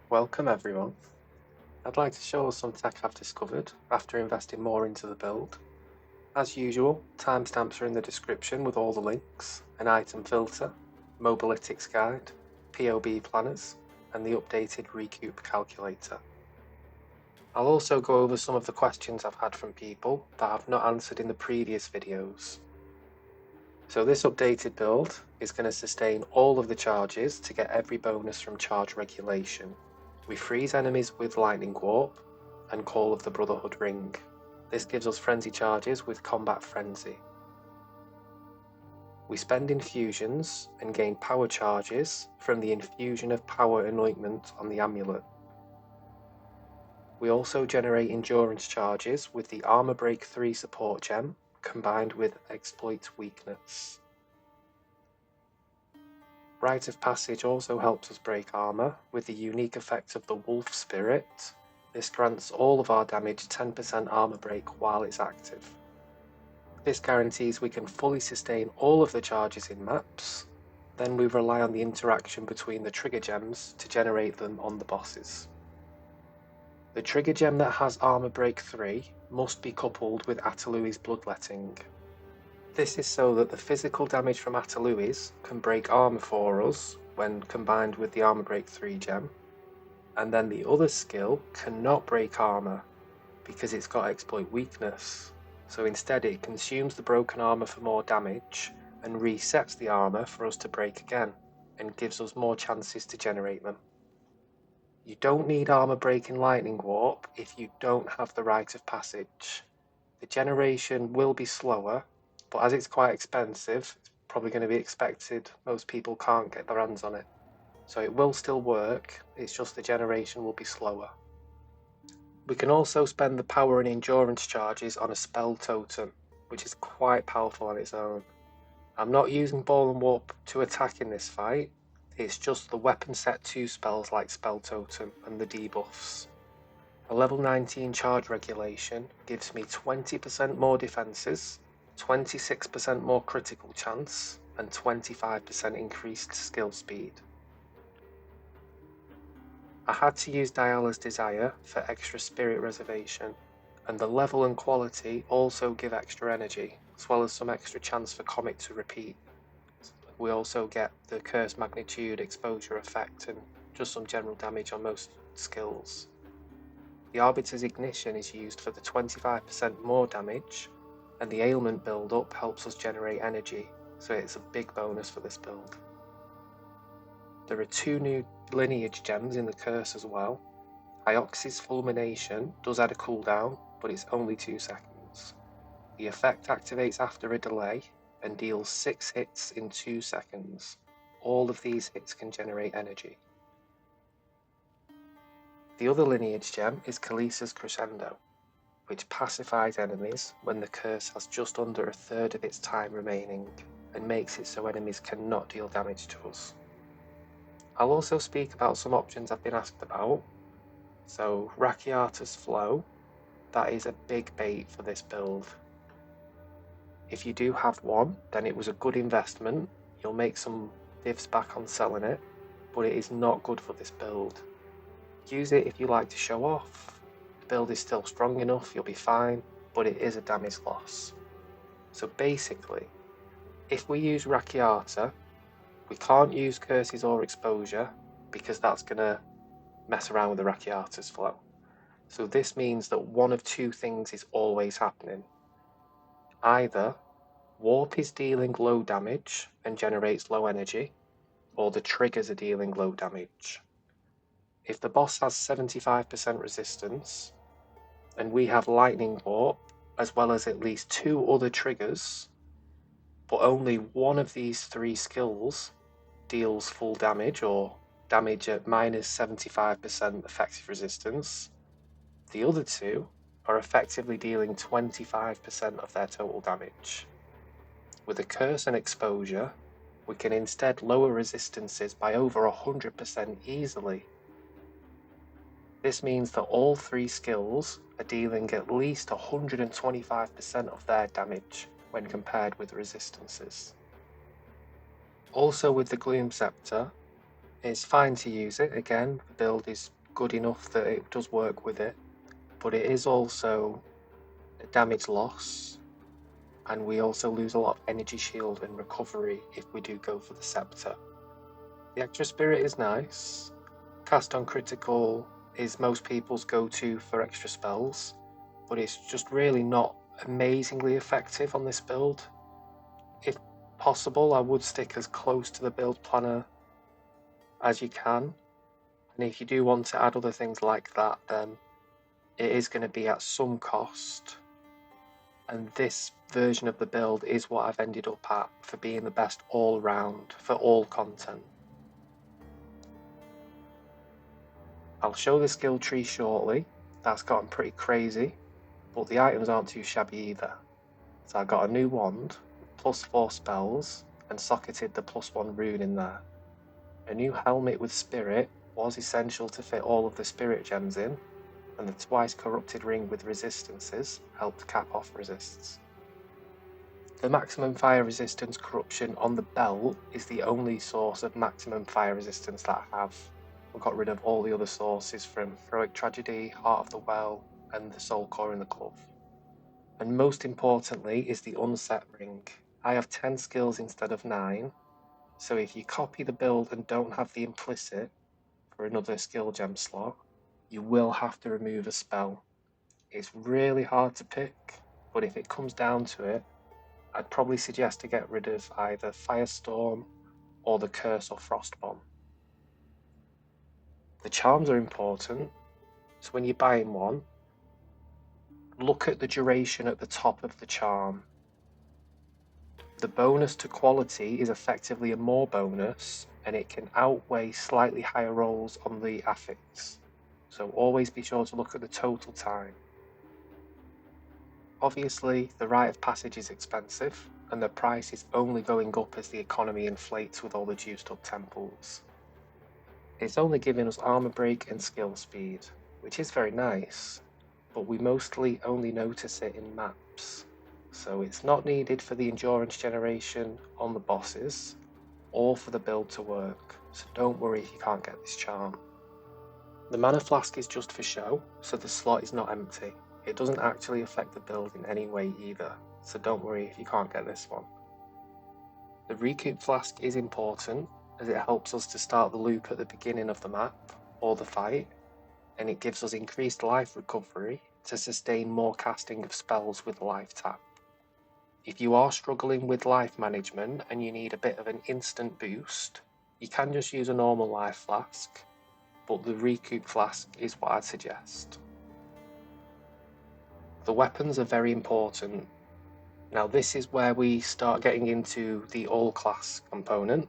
Welcome everyone. I'd like to show us some tech I've discovered after investing more into the build. As usual, timestamps are in the description with all the links, an item filter, mobilytics guide, PoB planners, and the updated Recoup calculator. I'll also go over some of the questions I've had from people that I've not answered in the previous videos. So this updated build is going to sustain all of the charges to get every bonus from charge regulation. We freeze enemies with Lightning Warp and Call of the Brotherhood Ring. This gives us frenzy charges with Combat Frenzy. We spend infusions and gain power charges from the infusion of power anointment on the amulet. We also generate endurance charges with the Armor Break 3 support gem combined with Exploit Weakness. Rite of Passage also helps us break armor with the unique effect of the Wolf Spirit. This grants all of our damage 10% armor break while it's active. This guarantees we can fully sustain all of the charges in maps, then we rely on the interaction between the trigger gems to generate them on the bosses. The trigger gem that has armor break 3 must be coupled with Atalui's Bloodletting. This is so that the physical damage from Atalui's can break armor for us when combined with the Armor Break 3 gem, and then the other skill cannot break armor because it's got Exploit Weakness, so instead it consumes the broken armor for more damage and resets the armor for us to break again, and gives us more chances to generate them. You don't need armor breaking Lightning Warp if you don't have the Rite of Passage. The generation will be slower, but as it's quite expensive, it's probably going to be expected most people can't get their hands on it. So it will still work, it's just the generation will be slower. We can also spend the power and endurance charges on a spell totem, which is quite powerful on its own. I'm not using Ball and Warp to attack in this fight, it's just the weapon set 2 spells like Spell Totem and the debuffs. A level 19 charge regulation gives me 20% more defenses, 26% more critical chance, and 25% increased skill speed. I had to use Diala's Desire for extra spirit reservation, and the level and quality also give extra energy, as well as some extra chance for Comet to repeat. We also get the Curse Magnitude exposure effect and just some general damage on most skills. The Arbiter's Ignition is used for the 25% more damage, and the ailment build-up helps us generate energy, so it's a big bonus for this build. There are 2 new lineage gems in the curse as well. Iox's Fulmination does add a cooldown, but it's only 2 seconds. The effect activates after a delay and deals 6 hits in 2 seconds. All of these hits can generate energy. The other lineage gem is Khaleesi's Crescendo, which pacifies enemies when the curse has just under a third of its time remaining, and makes it so enemies cannot deal damage to us. I'll also speak about some options I've been asked about. So Rakiata's Flow, that is a big bait for this build. If you do have one, then it was a good investment. You'll make some divs back on selling it, but it is not good for this build. Use it if you like to show off. The build is still strong enough, you'll be fine, but it is a damage loss. So basically, if we use Rakiata, we can't use Curses or Exposure because that's going to mess around with the Rakiata's Flow. So this means that one of 2 things is always happening. Either Warp is dealing low damage and generates low energy, or the triggers are dealing low damage. If the boss has 75% resistance, and we have Lightning Warp, as well as at least 2 other triggers, but only one of these 3 skills deals full damage, or damage at minus 75% effective resistance, the other 2 are effectively dealing 25% of their total damage. With a Curse and Exposure, we can instead lower resistances by over 100% easily. This means that all 3 skills are dealing at least 125% of their damage when compared with resistances. Also with the Gloom Sceptre, It's fine to use it, again, the build is good enough that it does work with it, but it is also a damage loss, and we also lose a lot of energy shield and recovery if we do go for the Sceptre. The extra spirit is nice. Cast on critical is most people's go-to for extra spells, but it's just really not amazingly effective on this build. If possible, I would stick as close to the build planner as you can, and if you do want to add other things like that, then it is going to be at some cost, and this version of the build is what I've ended up at for being the best all round for all content. I'll show the skill tree shortly. That's gotten pretty crazy, but the items aren't too shabby either. So I got a new wand, +4 spells, and socketed the +1 rune in there. A new helmet with spirit was essential to fit all of the spirit gems in, and the twice corrupted ring with resistances helped cap off resists. The maximum fire resistance corruption on the belt is the only source of maximum fire resistance that I have. I got rid of all the other sources from Heroic Tragedy, Heart of the Well, and the Soul Core in the Glove. And most importantly is the unset ring. I have 10 skills instead of 9, so if you copy the build and don't have the implicit for another skill gem slot, you will have to remove a spell. It's really hard to pick, but if it comes down to it, I'd probably suggest to get rid of either Firestorm or the Curse or Frost Bomb. The charms are important, so when you're buying one, look at the duration at the top of the charm. The bonus to quality is effectively a more bonus, and it can outweigh slightly higher rolls on the affix, so always be sure to look at the total time. Obviously, the Rite of Passage is expensive, and the price is only going up as the economy inflates with all the juiced up temples. It's only giving us armor break and skill speed, which is very nice, but we mostly only notice it in maps, so it's not needed for the endurance generation on the bosses, or for the build to work, so don't worry if you can't get this charm. The mana flask is just for show, so the slot is not empty. It doesn't actually affect the build in any way either, so don't worry if you can't get this one. The Recoup flask is important, as it helps us to start the loop at the beginning of the map, or the fight, and it gives us increased life recovery to sustain more casting of spells with life tap. If you are struggling with life management and you need a bit of an instant boost, you can just use a normal life flask, but the Recoup flask is what I'd suggest. The weapons are very important. Now this is where we start getting into the all class component,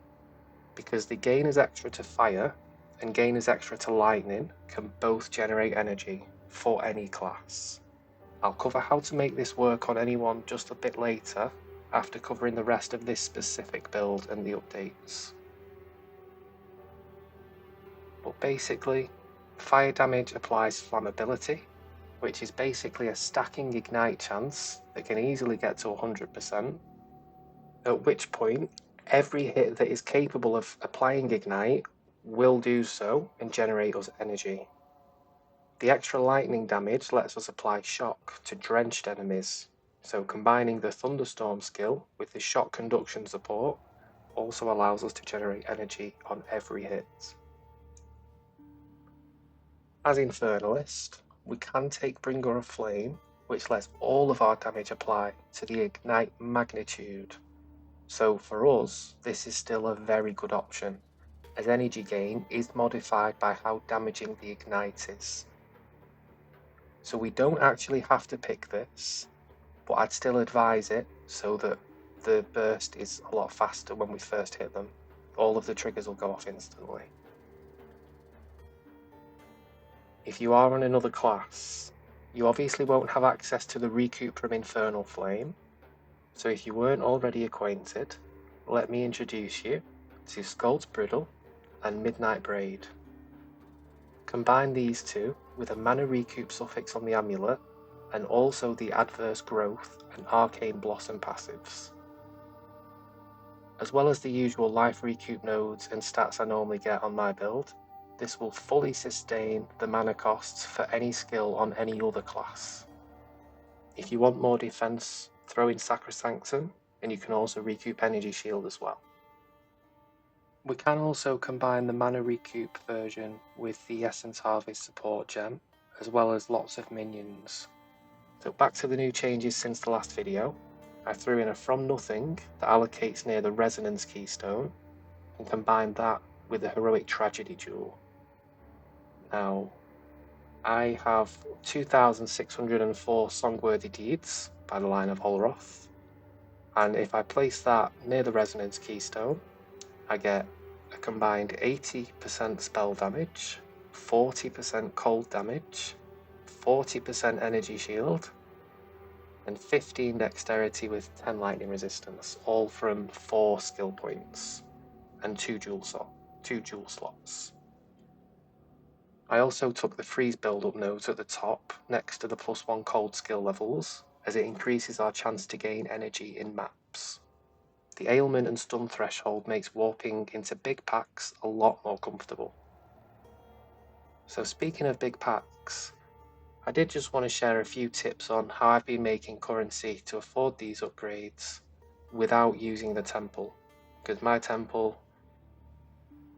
because the gainers extra to fire and gainers extra to lightning can both generate energy for any class. I'll cover how to make this work on anyone just a bit later, after covering the rest of this specific build and the updates. But basically, fire damage applies flammability, which is basically a stacking ignite chance that can easily get to 100%, at which point every hit that is capable of applying ignite will do so and generate us energy. The extra lightning damage lets us apply shock to drenched enemies, so combining the thunderstorm skill with the shock conduction support also allows us to generate energy on every hit. As Infernalist, we can take Bringer of Flame, which lets all of our damage apply to the ignite magnitude. So for us, this is still a very good option, as energy gain is modified by how damaging the ignite is. So we don't actually have to pick this, but I'd still advise it so that the burst is a lot faster when we first hit them. All of the triggers will go off instantly. If you are on another class, you obviously won't have access to the Recoup from Infernal Flame, so if you weren't already acquainted, let me introduce you to Scald's Bridle and Midnight Braid. Combine these two with a mana recoup suffix on the amulet, and also the Adverse Growth and Arcane Blossom passives. As well as the usual life recoup nodes and stats I normally get on my build, this will fully sustain the mana costs for any skill on any other class. If you want more defense, throw in Sacrosanctum, and you can also recoup Energy Shield as well. We can also combine the mana recoup version with the Essence Harvest support gem, as well as lots of minions. So back to the new changes since the last video. I threw in a From Nothing that allocates near the Resonance Keystone, and combined that with the Heroic Tragedy Jewel. Now, I have 2,604 Songworthy Deeds by the line of Holroth, and if I place that near the Resonance Keystone, I get a combined 80% spell damage, 40% cold damage, 40% energy shield, and 15 dexterity with 10 lightning resistance, all from 4 skill points and 2 jewel slots. I also took the freeze build-up nodes at the top next to the +1 cold skill levels, as it increases our chance to gain energy in maps. The ailment and stun threshold makes warping into big packs a lot more comfortable. So speaking of big packs, I did just want to share a few tips on how I've been making currency to afford these upgrades without using the temple, because my temple,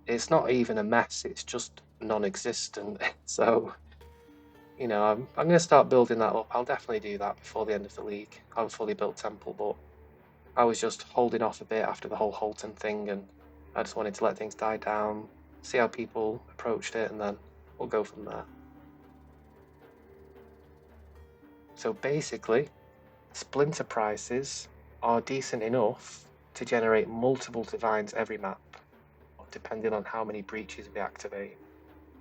it's not even a mess, it's just non-existent. So, you know, I'm going to start building that up. I'll definitely do that before the end of the league. I have a fully built temple, but I was just holding off a bit after the whole Holton thing, and I just wanted to let things die down, see how people approached it, and then we'll go from there. So basically, splinter prices are decent enough to generate multiple divines every map, depending on how many breaches we activate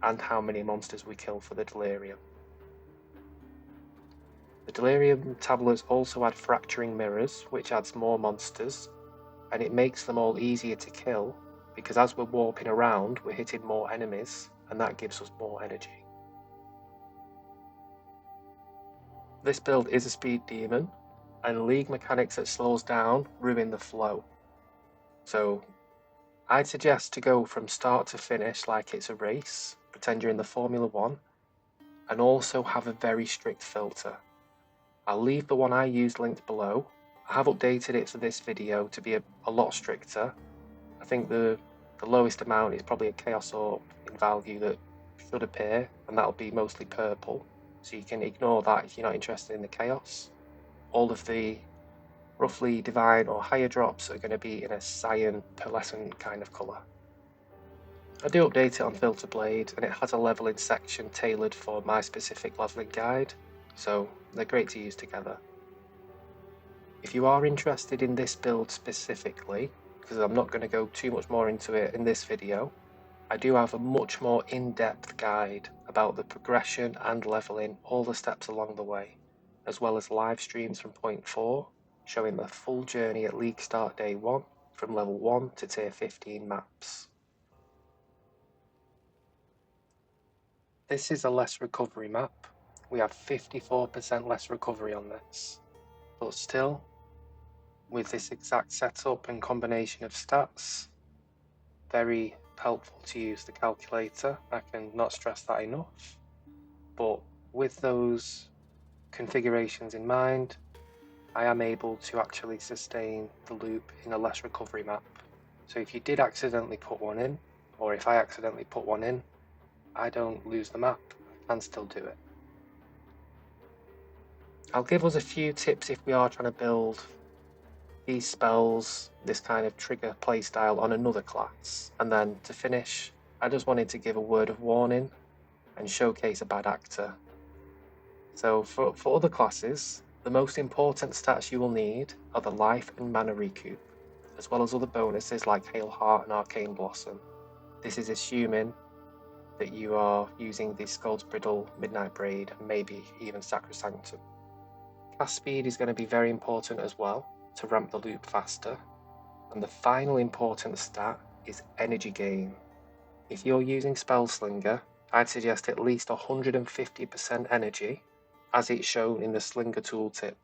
and how many monsters we kill for the delirium. The delirium tablets also add fracturing mirrors, which adds more monsters, and it makes them all easier to kill, because as we're warping around, we're hitting more enemies, and that gives us more energy. This build is a speed demon, and league mechanics that slows down ruin the flow. So I'd suggest to go from start to finish like it's a race, pretend you're in the Formula 1, and also have a very strict filter. I'll leave the one I used linked below. I have updated it for this video to be a lot stricter. I think the lowest amount is probably a Chaos Orb in value that should appear, and that'll be mostly purple. So you can ignore that if you're not interested in the Chaos. All of the roughly divine or higher drops are going to be in a cyan pearlescent kind of colour. I do update it on Filter Blade, and it has a leveling section tailored for my specific leveling guide, so they're great to use together. If you are interested in this build specifically, because I'm not going to go too much more into it in this video, I do have a much more in-depth guide about the progression and leveling all the steps along the way, as well as live streams from point 4, showing the full journey at League Start Day 1, from level 1 to tier 15 maps. This is a less recovery map. We have 54% less recovery on this, but still, with this exact setup and combination of stats, very helpful to use the calculator. I can not stress that enough. But with those configurations in mind, I am able to actually sustain the loop in a less recovery map. So if you did accidentally put one in, or if I accidentally put one in, I don't lose the map, I can still do it. I'll give us a few tips if we are trying to build these spells, this kind of trigger playstyle on another class. And then to finish, I just wanted to give a word of warning and showcase a bad actor. So for other classes, the most important stats you will need are the life and mana recoup, as well as other bonuses like Hail Heart and Arcane Blossom. This is assuming that you are using the Skuld's Brittle, Midnight Braid, and maybe even Sacrosanctum. Cast speed is going to be very important as well, to ramp the loop faster. And the final important stat is energy gain. If you're using Spellslinger, I'd suggest at least 150% energy, as it's shown in the Slinger tooltip.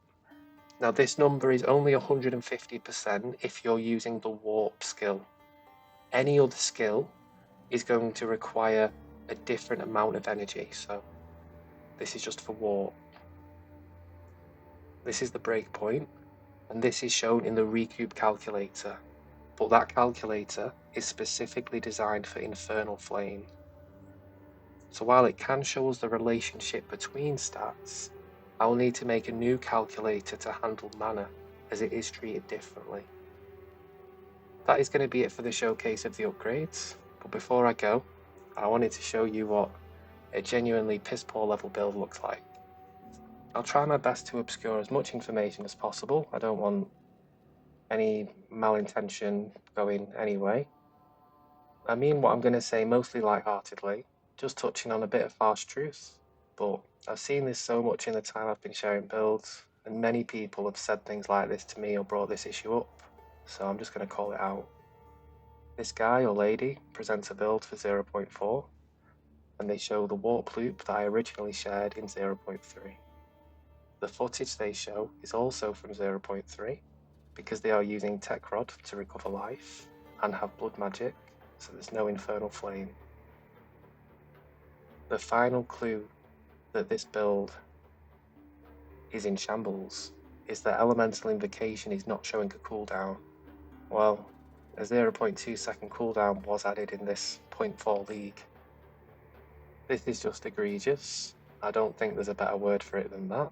Now this number is only 150% if you're using the warp skill. Any other skill is going to require a different amount of energy, so this is just for warp. This is the breakpoint, and this is shown in the Recoup calculator, but that calculator is specifically designed for Infernal Flame. So while it can show us the relationship between stats, I will need to make a new calculator to handle mana, as it is treated differently. That is going to be it for the showcase of the upgrades, but before I go, I wanted to show you what a genuinely piss poor level build looks like. I'll try my best to obscure as much information as possible. I don't want any malintention going anyway. I mean what I'm going to say mostly lightheartedly, just touching on a bit of harsh truth, but I've seen this so much in the time I've been sharing builds, and many people have said things like this to me or brought this issue up, so I'm just going to call it out. This guy or lady presents a build for 0.4, and they show the warp loop that I originally shared in 0.3. The footage they show is also from 0.3, because they are using Tech Rod to recover life, and have blood magic, so there's no Infernal Flame. The final clue that this build is in shambles is that Elemental Invocation is not showing a cooldown. Well, a 0.2 second cooldown was added in this 0.4 league. This is just egregious. I don't think there's a better word for it than that.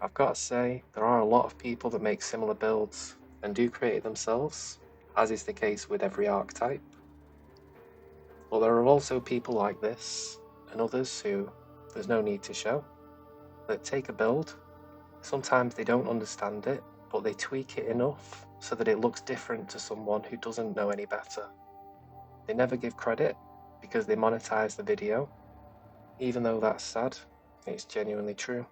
I've got to say, there are a lot of people that make similar builds and do create it themselves, as is the case with every archetype. But there are also people like this, and others who there's no need to show, that take a build. Sometimes they don't understand it, but they tweak it enough so that it looks different to someone who doesn't know any better. They never give credit because they monetize the video. Even though that's sad, it's genuinely true.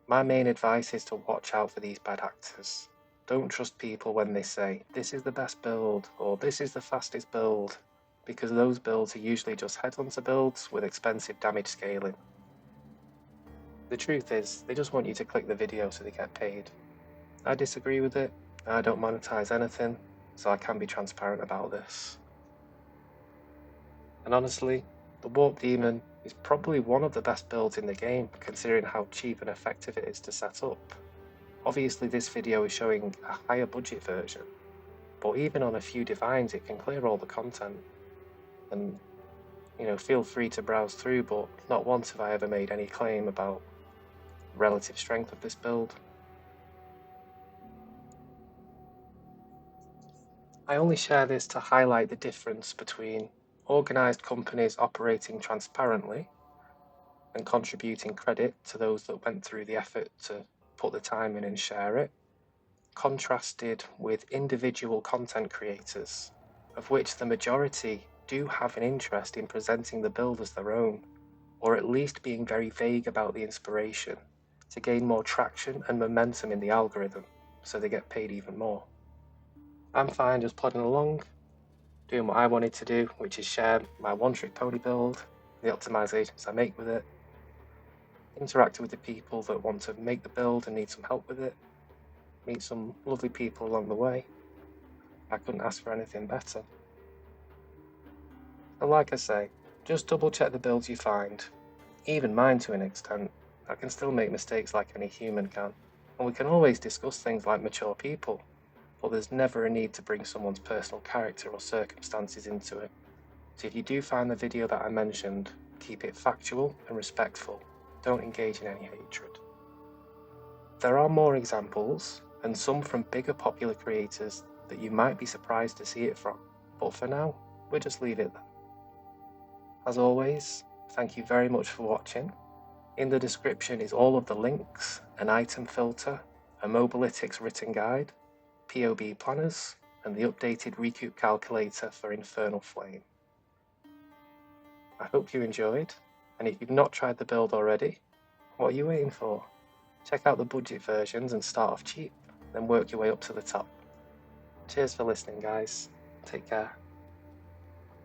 My main advice is to watch out for these bad actors. Don't trust people when they say, this is the best build, or this is the fastest build, because those builds are usually just headhunter builds with expensive damage scaling. The truth is, they just want you to click the video so they get paid. I disagree with it, I don't monetize anything, so I can be transparent about this. And honestly, the Warp Demon is probably one of the best builds in the game, considering how cheap and effective it is to set up. Obviously this video is showing a higher budget version, but even on a few divines it can clear all the content. And feel free to browse through, but not once have I ever made any claim about relative strength of this build. I only share this to highlight the difference between organised companies operating transparently and contributing credit to those that went through the effort to put the time in and share it, contrasted with individual content creators, of which the majority do have an interest in presenting the build as their own, or at least being very vague about the inspiration, to gain more traction and momentum in the algorithm, so they get paid even more. I'm fine just plodding along, doing what I wanted to do, which is share my one-trick pony build, the optimizations I make with it, interact with the people that want to make the build and need some help with it, meet some lovely people along the way. I couldn't ask for anything better. And like I say, just double check the builds you find, even mine to an extent. I can still make mistakes like any human can, and we can always discuss things like mature people, but there's never a need to bring someone's personal character or circumstances into it. So if you do find the video that I mentioned, keep it factual and respectful. Don't engage in any hatred. There are more examples, and some from bigger popular creators that you might be surprised to see it from, but for now, we'll just leave it there. As always, thank you very much for watching. In the description is all of the links, an item filter, a Mobalytics written guide, PoE planners, and the updated Recoup calculator for Infernal Flame. I hope you enjoyed, and if you've not tried the build already, what are you waiting for? Check out the budget versions and start off cheap, then work your way up to the top. Cheers for listening, guys. Take care.